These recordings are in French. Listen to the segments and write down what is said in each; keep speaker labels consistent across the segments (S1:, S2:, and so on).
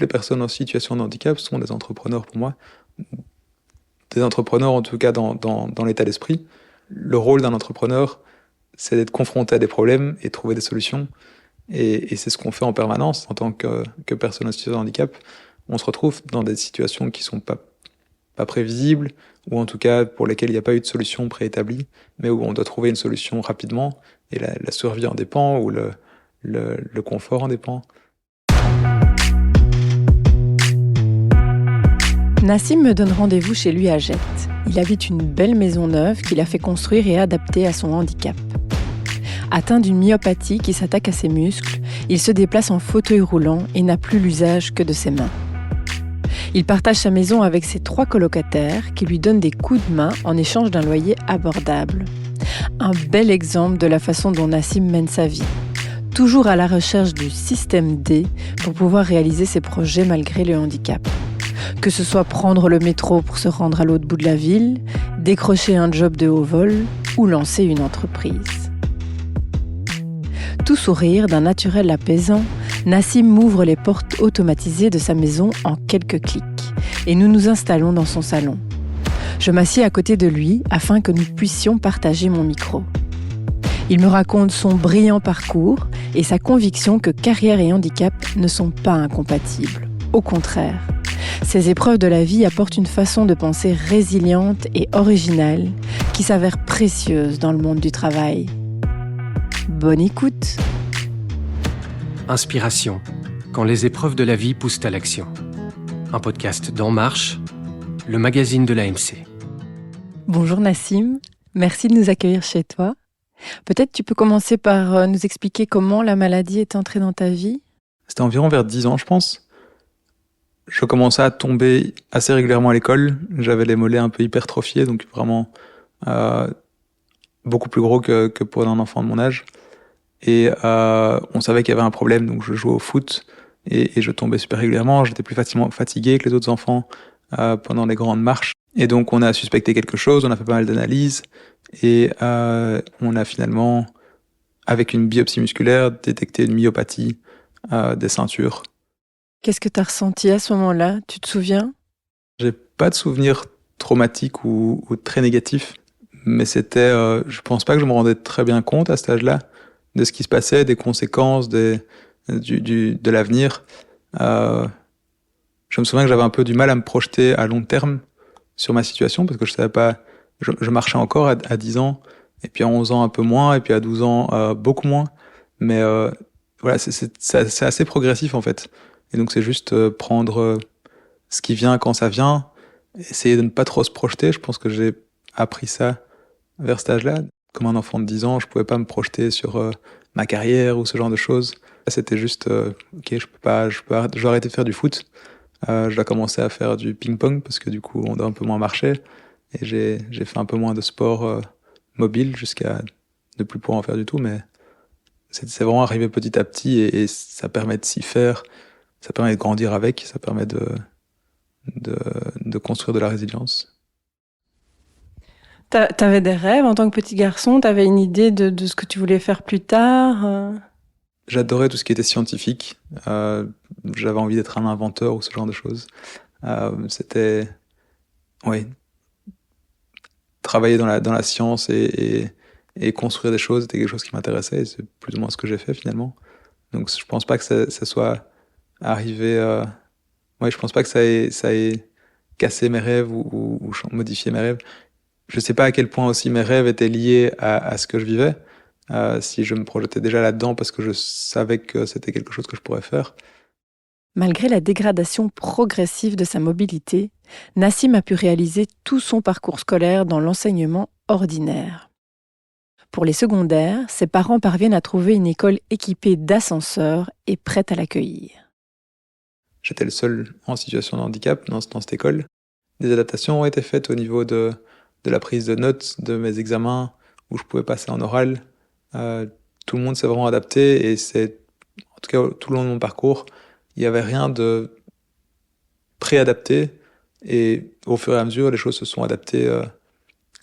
S1: toutes les personnes en situation de handicap sont des entrepreneurs pour moi. Des entrepreneurs, en tout cas, dans l'état d'esprit. Le rôle d'un entrepreneur, c'est d'être confronté à des problèmes et trouver des solutions. Et c'est ce qu'on fait en permanence en tant que personne en situation de handicap. On se retrouve dans des situations qui sont pas prévisibles, ou en tout cas pour lesquelles il n'y a pas eu de solution préétablie, mais où on doit trouver une solution rapidement, et la survie en dépend, ou le confort en dépend.
S2: Nassim me donne rendez-vous chez lui à Jette. Il habite une belle maison neuve qu'il a fait construire et adapter à son handicap. Atteint d'une myopathie qui s'attaque à ses muscles, il se déplace en fauteuil roulant et n'a plus l'usage que de ses mains. Il partage sa maison avec ses 3 colocataires qui lui donnent des coups de main en échange d'un loyer abordable. Un bel exemple de la façon dont Nassim mène sa vie. Toujours à la recherche du système D pour pouvoir réaliser ses projets malgré le handicap. Que ce soit prendre le métro pour se rendre à l'autre bout de la ville, décrocher un job de haut vol ou lancer une entreprise. Tout sourire d'un naturel apaisant, Nassim m'ouvre les portes automatisées de sa maison en quelques clics et nous nous installons dans son salon. Je m'assieds à côté de lui afin que nous puissions partager mon micro. Il me raconte son brillant parcours et sa conviction que carrière et handicap ne sont pas incompatibles. Au contraire, ces épreuves de la vie apportent une façon de penser résiliente et originale qui s'avère précieuse dans le monde du travail. Bonne écoute.
S3: Inspiration, quand les épreuves de la vie poussent à l'action. Un podcast d'En Marche, le magazine de l'AMC.
S2: Bonjour Nassim, merci de nous accueillir chez toi. Peut-être tu peux commencer par nous expliquer comment la maladie est entrée dans ta vie ?
S1: C'était environ vers 10 ans, je pense. Je commençais à tomber assez régulièrement à l'école. J'avais les mollets un peu hypertrophiés, donc vraiment beaucoup plus gros que pour un enfant de mon âge. Et on savait qu'il y avait un problème, donc je jouais au foot et je tombais super régulièrement. J'étais plus facilement fatigué que les autres enfants pendant les grandes marches. Et donc on a suspecté quelque chose, on a fait pas mal d'analyses et on a finalement, avec une biopsie musculaire, détecté une myopathie des ceintures.
S2: Qu'est-ce que tu as ressenti à ce moment-là ? Tu te souviens ?
S1: J'ai pas de souvenirs traumatiques ou très négatifs, mais c'était, je pense pas que je me rendais très bien compte à cet âge-là de ce qui se passait, des conséquences, de l'avenir. Je me souviens que j'avais un peu du mal à me projeter à long terme sur ma situation parce que je savais pas, je marchais encore à 10 ans, et puis à 11 ans un peu moins, et puis à 12 ans beaucoup moins. Mais voilà, c'est assez progressif en fait. Et donc c'est juste prendre ce qui vient quand ça vient, essayer de ne pas trop se projeter. Je pense que j'ai appris ça vers cet âge-là. Comme un enfant de 10 ans, je pouvais pas me projeter sur ma carrière ou ce genre de choses. C'était juste, ok, je dois arrêter de faire du foot. Je dois commencer à faire du ping-pong parce que du coup, on doit un peu moins marcher. Et j'ai fait un peu moins de sport mobile jusqu'à ne plus pouvoir en faire du tout. Mais c'est vraiment arrivé petit à petit et ça permet de s'y faire. Ça permet de grandir avec, ça permet de construire de la résilience.
S2: T'avais des rêves en tant que petit garçon ? T'avais une idée de ce que tu voulais faire plus tard ?
S1: J'adorais tout ce qui était scientifique. J'avais envie d'être un inventeur ou ce genre de choses. C'était, oui, travailler dans la science et construire des choses, c'était quelque chose qui m'intéressait. Et c'est plus ou moins ce que j'ai fait finalement. Donc je pense pas que ça soit arrivé. Je pense pas que ça ait cassé mes rêves ou modifié mes rêves. Je sais pas à quel point aussi mes rêves étaient liés à ce que je vivais. Si je me projetais déjà là-dedans parce que je savais que c'était quelque chose que je pourrais faire.
S2: Malgré la dégradation progressive de sa mobilité, Nassim a pu réaliser tout son parcours scolaire dans l'enseignement ordinaire. Pour les secondaires, ses parents parviennent à trouver une école équipée d'ascenseurs et prête à l'accueillir.
S1: J'étais le seul en situation de handicap dans cette école. Des adaptations ont été faites au niveau de la prise de notes de mes examens où je pouvais passer en oral. Tout le monde s'est vraiment adapté et en tout cas tout le long de mon parcours, il n'y avait rien de préadapté et au fur et à mesure, les choses se sont adaptées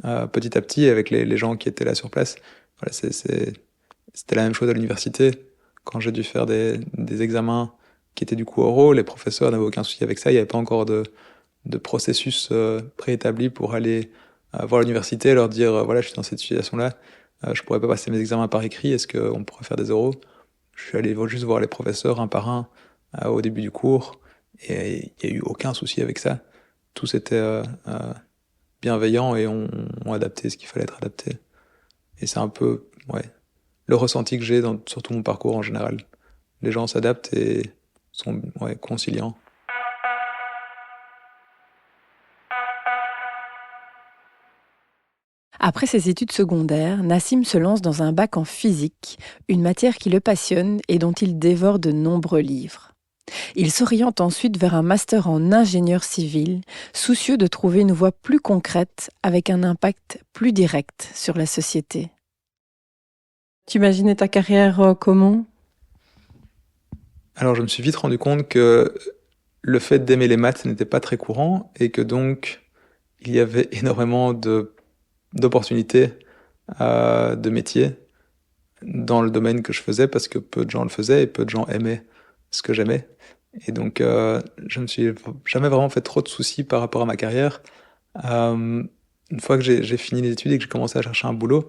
S1: petit à petit avec les gens qui étaient là sur place. Voilà, c'était la même chose à l'université. Quand j'ai dû faire des examens qui étaient du coup oraux. Les professeurs n'avaient aucun souci avec ça. Il n'y avait pas encore de processus préétabli pour aller voir l'université, leur dire voilà, je suis dans cette situation-là, je pourrais pas passer mes examens par écrit, est-ce qu'on pourrait faire des oraux? Je suis allé juste voir les professeurs un par un au début du cours, et il n'y a eu aucun souci avec ça. Tous étaient bienveillants et ont adapté ce qu'il fallait être adapté. Et c'est un peu le ressenti que j'ai sur tout mon parcours en général. Les gens s'adaptent et sont conciliants.
S2: Après ses études secondaires, Nassim se lance dans un bac en physique, une matière qui le passionne et dont il dévore de nombreux livres. Il s'oriente ensuite vers un master en ingénieur civil, soucieux de trouver une voie plus concrète avec un impact plus direct sur la société. Tu imaginais ta carrière comment ?
S1: Alors je me suis vite rendu compte que le fait d'aimer les maths n'était pas très courant et que donc il y avait énormément d'opportunités de métiers dans le domaine que je faisais parce que peu de gens le faisaient et peu de gens aimaient ce que j'aimais. Et donc je me suis jamais vraiment fait trop de soucis par rapport à ma carrière. Une fois que j'ai fini les études et que j'ai commencé à chercher un boulot,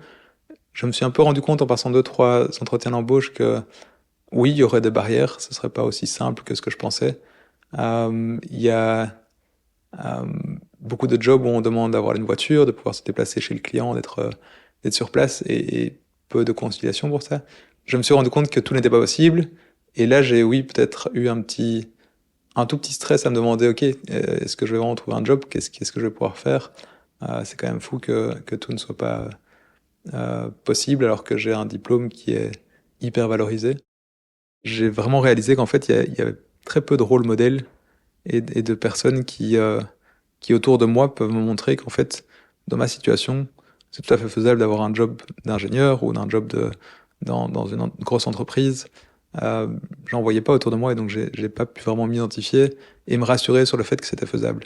S1: je me suis un peu rendu compte en passant 2-3 entretiens d'embauche que oui, il y aurait des barrières, ce serait pas aussi simple que ce que je pensais. Il y a beaucoup de jobs où on demande d'avoir une voiture, de pouvoir se déplacer chez le client, d'être sur place et peu de conciliation pour ça. Je me suis rendu compte que tout n'était pas possible et là j'ai peut-être eu un tout petit stress à me demander ok, est-ce que je vais vraiment trouver un job, qu'est-ce que je vais pouvoir faire. C'est quand même fou que tout ne soit pas possible alors que j'ai un diplôme qui est hyper valorisé. J'ai vraiment réalisé qu'en fait il y avait très peu de rôles modèles et de personnes qui autour de moi peuvent me montrer qu'en fait, dans ma situation, c'est tout à fait faisable d'avoir un job d'ingénieur ou d'un job dans une grosse entreprise. J'en voyais pas autour de moi et donc j'ai pas pu vraiment m'identifier et me rassurer sur le fait que c'était faisable.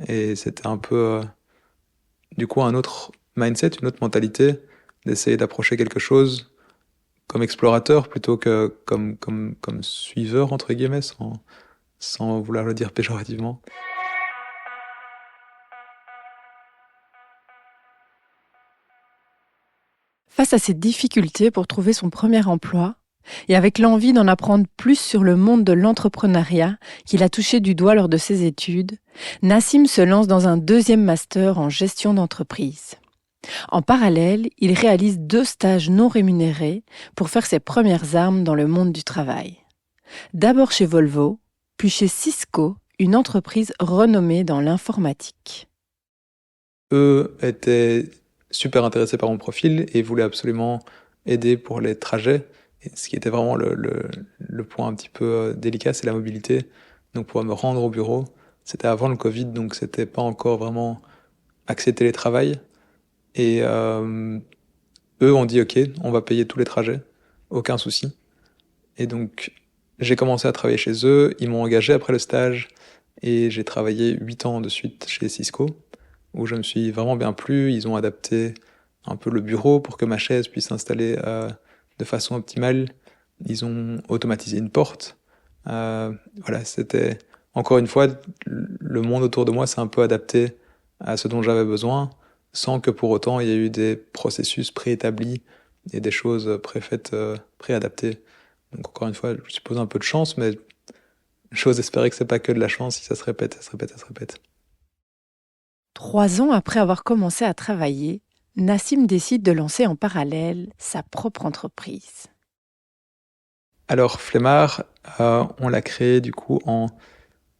S1: Et c'était un peu, du coup, un autre mindset, une autre mentalité d'essayer d'approcher quelque chose comme explorateur plutôt que comme suiveur, entre guillemets, sans vouloir le dire péjorativement.
S2: Face à ces difficultés pour trouver son premier emploi, et avec l'envie d'en apprendre plus sur le monde de l'entrepreneuriat qu'il a touché du doigt lors de ses études, Nassim se lance dans un deuxième master en gestion d'entreprise. En parallèle, il réalise 2 stages non rémunérés pour faire ses premières armes dans le monde du travail. D'abord chez Volvo, puis chez Cisco, une entreprise renommée dans l'informatique.
S1: Eux étaient super intéressés par mon profil et voulaient absolument aider pour les trajets. Et ce qui était vraiment le point un petit peu délicat, c'est la mobilité. Donc pour me rendre au bureau, c'était avant le Covid, donc c'était pas encore vraiment accès télétravail. Et eux ont dit ok, on va payer tous les trajets, aucun souci. Et donc j'ai commencé à travailler chez eux, ils m'ont engagé après le stage et j'ai travaillé 8 ans de suite chez Cisco, où je me suis vraiment bien plu. Ils ont adapté un peu le bureau pour que ma chaise puisse s'installer de façon optimale. Ils ont automatisé une porte. Voilà, c'était encore une fois, le monde autour de moi s'est un peu adapté à ce dont j'avais besoin, sans que pour autant il y ait eu des processus préétablis et des choses préfaites, préadaptées. Donc encore une fois, je suppose un peu de chance, mais j'ose espérer que c'est pas que de la chance. Si ça se répète, ça se répète, ça se répète.
S2: 3 ans après avoir commencé à travailler, Nassim décide de lancer en parallèle sa propre entreprise.
S1: Alors Flemmard, on l'a créé du coup en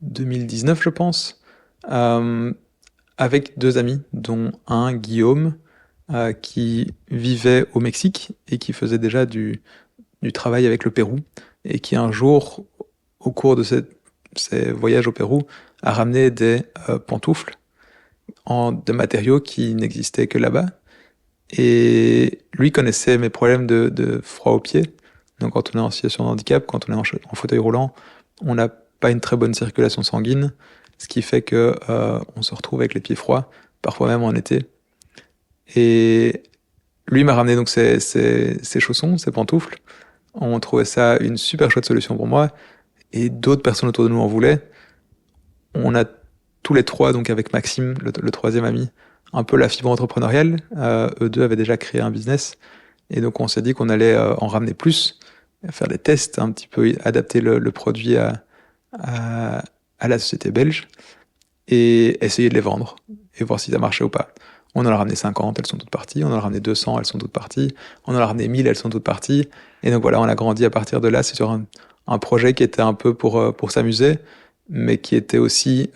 S1: 2019, je pense, avec 2 amis, dont un, Guillaume, qui vivait au Mexique et qui faisait déjà du travail avec le Pérou, et qui un jour, au cours de ses voyages au Pérou, a ramené des pantoufles de matériaux qui n'existaient que là-bas. Et lui connaissait mes problèmes de froid aux pieds. Donc quand on est en situation de handicap, quand on est en fauteuil roulant, on n'a pas une très bonne circulation sanguine, ce qui fait que on se retrouve avec les pieds froids, parfois même en été. Et lui m'a ramené donc ses chaussons, ses pantoufles. On trouvait ça une super chouette solution pour moi. et d'autres personnes autour de nous en voulaient. On a tous les trois, donc avec Maxime, le troisième ami, un peu la fibre entrepreneuriale. Eux deux avaient déjà créé un business. Et donc, on s'est dit qu'on allait en ramener plus, faire des tests, un petit peu adapter le produit à la société belge et essayer de les vendre et voir si ça marchait ou pas. On en a ramené 50, elles sont toutes parties. On en a ramené 200, elles sont toutes parties. On en a ramené 1000, elles sont toutes parties. Et donc voilà, on a grandi à partir de là. C'est sur un projet qui était un peu pour s'amuser, mais qui était aussi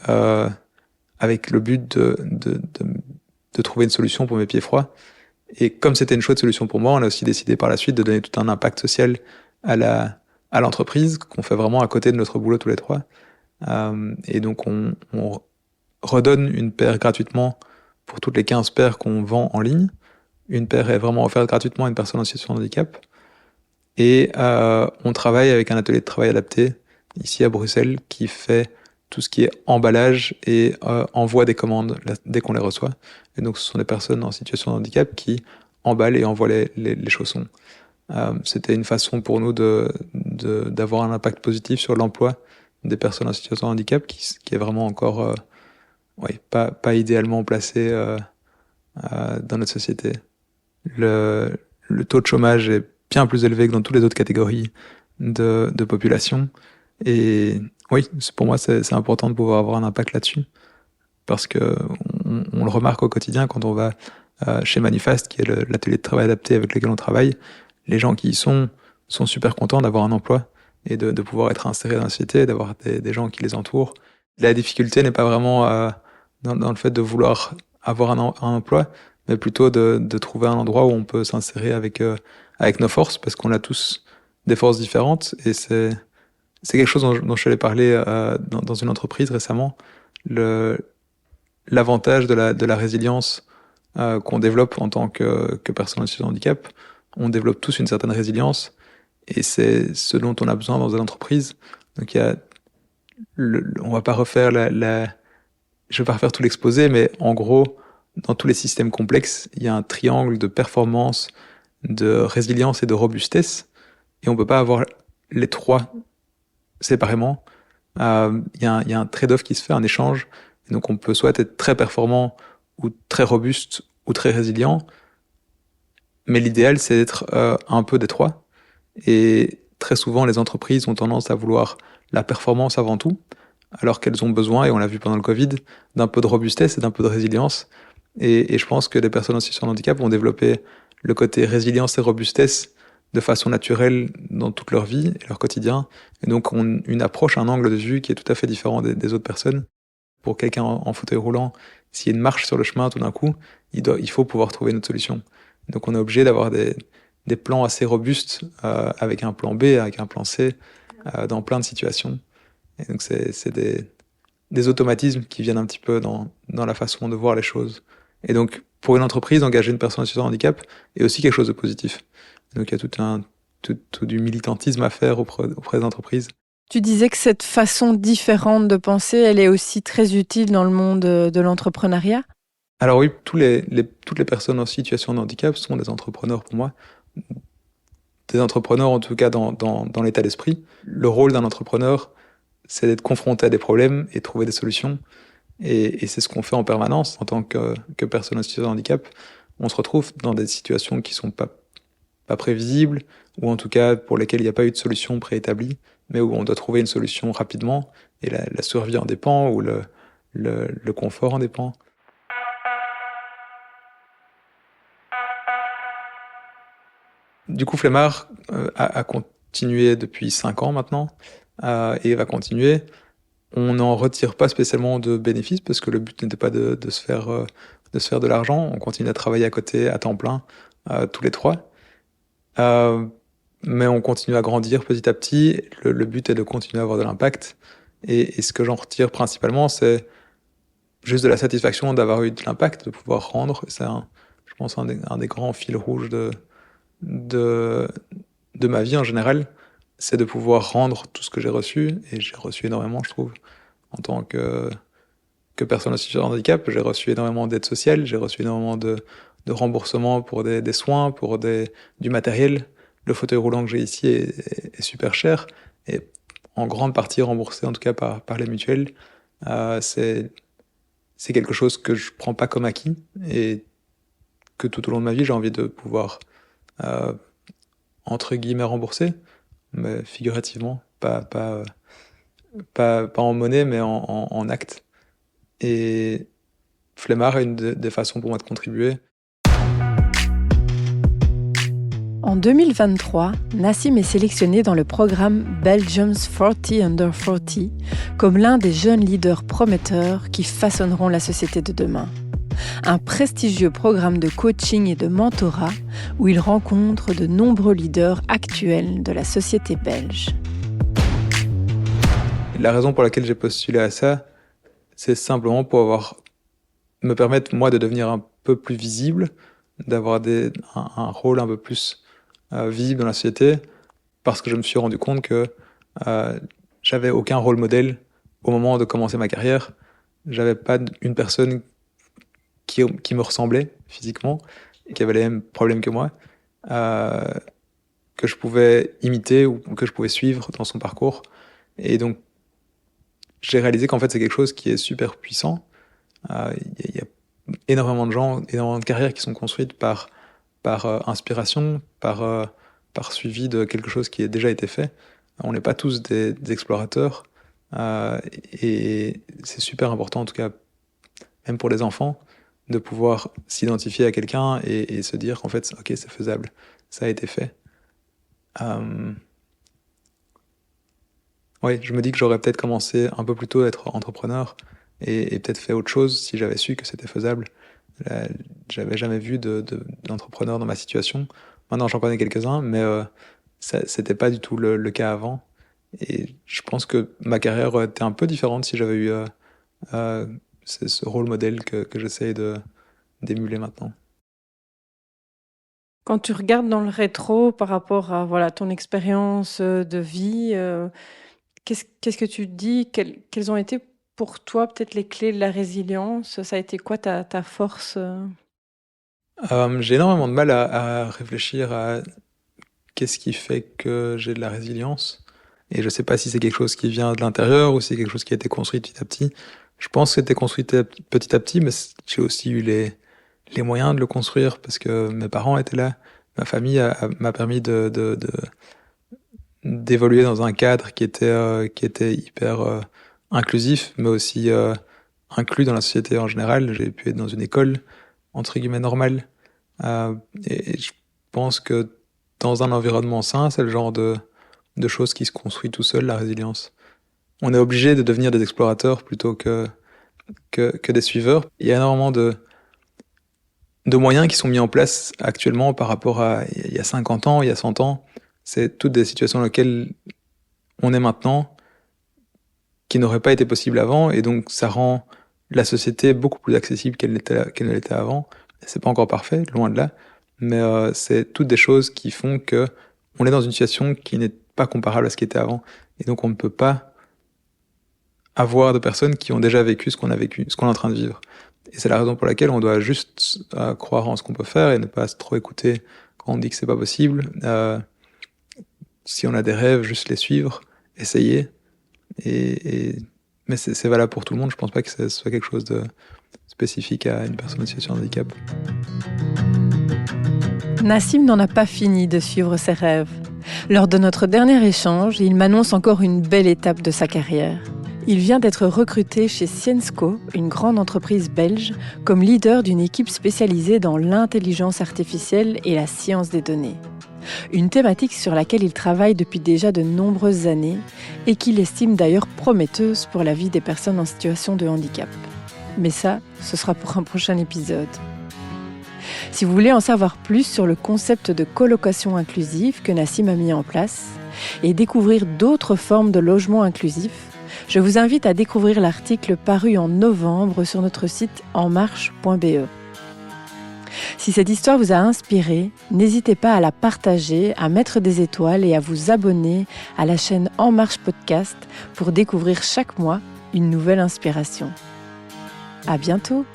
S1: avec le but de trouver une solution pour mes pieds froids. Et comme c'était une chouette solution pour moi, on a aussi décidé par la suite de donner tout un impact social à l'entreprise, qu'on fait vraiment à côté de notre boulot tous les trois. Et donc on redonne une paire gratuitement pour toutes les 15 paires qu'on vend en ligne. Une paire est vraiment offerte gratuitement à une personne en situation de handicap. Et on travaille avec un atelier de travail adapté ici à Bruxelles qui fait tout ce qui est emballage et envoi des commandes dès qu'on les reçoit. Et donc ce sont des personnes en situation de handicap qui emballent et envoient les chaussons. C'était une façon pour nous d'avoir un impact positif sur l'emploi des personnes en situation de handicap qui est vraiment encore pas idéalement placé dans notre société. Le taux de chômage est bien plus élevé que dans toutes les autres catégories de population. Et oui, pour moi, c'est important de pouvoir avoir un impact là-dessus. Parce que on le remarque au quotidien quand on va chez Manifast, qui est l'atelier de travail adapté avec lequel on travaille. Les gens qui y sont super contents d'avoir un emploi et de pouvoir être insérés dans la société, d'avoir des gens qui les entourent. La difficulté n'est pas vraiment dans le fait de vouloir avoir un emploi, mais plutôt de trouver un endroit où on peut s'insérer avec nos forces, parce qu'on a tous des forces différentes. Et c'est quelque chose dont je suis allé parler dans une entreprise récemment. L'avantage de la résilience qu'on développe en tant que personne en situation de handicap. On développe tous une certaine résilience et c'est ce dont on a besoin dans une entreprise. Donc on va pas refaire je vais pas refaire tout l'exposé, mais en gros, dans tous les systèmes complexes, il y a un triangle de performance, de résilience et de robustesse, et on peut pas avoir les trois séparément. Il y a un trade-off qui se fait, un échange. Et donc on peut soit être très performant ou très robuste ou très résilient, mais l'idéal c'est d'être un peu des trois. Et très souvent les entreprises ont tendance à vouloir la performance avant tout, alors qu'elles ont besoin, et on l'a vu pendant le Covid, d'un peu de robustesse et d'un peu de résilience. Et je pense que les personnes en situation de handicap vont développer le côté résilience et robustesse de façon naturelle dans toute leur vie et leur quotidien. Et donc on une approche, un angle de vue qui est tout à fait différent des autres personnes. Pour quelqu'un en fauteuil roulant, s'il y a une marche sur le chemin tout d'un coup, il faut pouvoir trouver une autre solution. Donc on est obligé d'avoir des plans assez robustes avec un plan B, avec un plan C, dans plein de situations. Et donc c'est des automatismes qui viennent un petit peu dans la façon de voir les choses. Et donc pour une entreprise, engager une personne en situation de handicap est aussi quelque chose de positif. Et donc il y a tout du militantisme à faire auprès des entreprises.
S2: Tu disais que cette façon différente de penser, elle est aussi très utile dans le monde de l'entrepreneuriat ?
S1: Alors oui, toutes les personnes en situation de handicap sont des entrepreneurs pour moi. Des entrepreneurs en tout cas dans l'état d'esprit. Le rôle d'un entrepreneur, c'est d'être confronté à des problèmes et trouver des solutions. Et c'est ce qu'on fait en permanence en tant que personne en situation de handicap. On se retrouve dans des situations qui sont pas prévisibles, ou en tout cas pour lesquelles il n'y a pas eu de solution préétablie, mais où on doit trouver une solution rapidement, et la survie en dépend, ou le confort en dépend. Du coup, Flemmard a continué depuis 5 ans maintenant, et va continuer. On n'en retire pas spécialement de bénéfices, parce que le but n'était pas de se faire de l'argent. On continue à travailler à côté, à temps plein, tous les trois. Mais on continue à grandir petit à petit. Le but est de continuer à avoir de l'impact. Et ce que j'en retire principalement, c'est juste de la satisfaction d'avoir eu de l'impact, de pouvoir rendre. C'est je pense, un des grands fils rouges de ma vie en général. C'est de pouvoir rendre tout ce que j'ai reçu. Et j'ai reçu énormément, je trouve. En tant que personne en situation de handicap, j'ai reçu énormément d'aide sociale. J'ai reçu énormément de remboursement pour des soins, pour du matériel. Le fauteuil roulant que j'ai ici est super cher. Et en grande partie remboursé, en tout cas par les mutuelles, c'est quelque chose que je prends pas comme acquis et que tout au long de ma vie, j'ai envie de pouvoir, entre guillemets, rembourser, mais figurativement, pas en monnaie, mais en actes. Et Flemmard est une des façons pour moi de contribuer.
S2: En 2023, Nassim est sélectionné dans le programme Belgium's 40 Under 40 comme l'un des jeunes leaders prometteurs qui façonneront la société de demain. Un prestigieux programme de coaching et de mentorat où il rencontre de nombreux leaders actuels de la société belge.
S1: La raison pour laquelle j'ai postulé à ça, c'est simplement pour me permettre, moi, de devenir un peu plus visible, d'avoir un rôle un peu plus visible dans la société, parce que je me suis rendu compte que j'avais aucun rôle modèle au moment de commencer ma carrière. J'avais pas une personne qui me ressemblait physiquement, et qui avait les mêmes problèmes que moi, que je pouvais imiter ou que je pouvais suivre dans son parcours. Et donc, j'ai réalisé qu'en fait, c'est quelque chose qui est super puissant. Il y a énormément de gens, énormément de carrières qui sont construites par inspiration, par suivi de quelque chose qui a déjà été fait. On n'est pas tous des explorateurs, et c'est super important, en tout cas, même pour les enfants, de pouvoir s'identifier à quelqu'un et se dire qu'en fait, ok, c'est faisable, ça a été fait. Oui, je me dis que j'aurais peut-être commencé un peu plus tôt à être entrepreneur et peut-être fait autre chose si j'avais su que c'était faisable. J'avais jamais vu d'entrepreneur dans ma situation. Maintenant, j'en connais quelques-uns, mais c'était pas du tout le cas avant. Et je pense que ma carrière aurait été un peu différente si j'avais eu ce rôle modèle que j'essaie d'émuler maintenant.
S2: Quand tu regardes dans le rétro par rapport à ton expérience de vie, qu'est-ce que tu te dis? Quelles ont été pour toi peut-être les clés de la résilience? Ça a été quoi ta force?
S1: J'ai énormément de mal à réfléchir à qu'est-ce qui fait que j'ai de la résilience. Et je sais pas si c'est quelque chose qui vient de l'intérieur ou si c'est quelque chose qui a été construit petit à petit. Je pense que c'était construit petit à petit, mais j'ai aussi eu les moyens de le construire parce que mes parents étaient là. Ma famille m'a permis d'évoluer dans un cadre qui était hyper inclusif, mais aussi inclus dans la société en général. J'ai pu être dans une école, entre guillemets, normale. Et je pense que dans un environnement sain, c'est le genre de choses qui se construit tout seul, la résilience. On est obligé de devenir des explorateurs plutôt que des suiveurs. Il y a énormément de moyens qui sont mis en place actuellement par rapport à il y a 50 ans, il y a 100 ans. C'est toutes des situations dans lesquelles on est maintenant qui n'auraient pas été possibles avant, et donc ça rend la société beaucoup plus accessible qu'elle ne l'était avant. C'est pas encore parfait, loin de là, mais c'est toutes des choses qui font que on est dans une situation qui n'est pas comparable à ce qui était avant, et donc on ne peut pas avoir de personnes qui ont déjà vécu ce qu'on a vécu, ce qu'on est en train de vivre. Et c'est la raison pour laquelle on doit juste croire en ce qu'on peut faire et ne pas trop écouter quand on dit que c'est pas possible. Si on a des rêves, juste les suivre, essayer. Mais c'est valable pour tout le monde. Je pense pas que ce soit quelque chose de spécifique à une personne en situation de handicap.
S2: Nassim n'en a pas fini de suivre ses rêves. Lors de notre dernier échange, il m'annonce encore une belle étape de sa carrière. Il vient d'être recruté chez Syensqo, une grande entreprise belge, comme leader d'une équipe spécialisée dans l'intelligence artificielle et la science des données. Une thématique sur laquelle il travaille depuis déjà de nombreuses années et qu'il estime d'ailleurs prometteuse pour la vie des personnes en situation de handicap. Mais ça, ce sera pour un prochain épisode. Si vous voulez en savoir plus sur le concept de colocation inclusive que Nassim a mis en place et découvrir d'autres formes de logement inclusif, je vous invite à découvrir l'article paru en novembre sur notre site enmarche.be. Si cette histoire vous a inspiré, n'hésitez pas à la partager, à mettre des étoiles et à vous abonner à la chaîne En Marche Podcast pour découvrir chaque mois une nouvelle inspiration. À bientôt!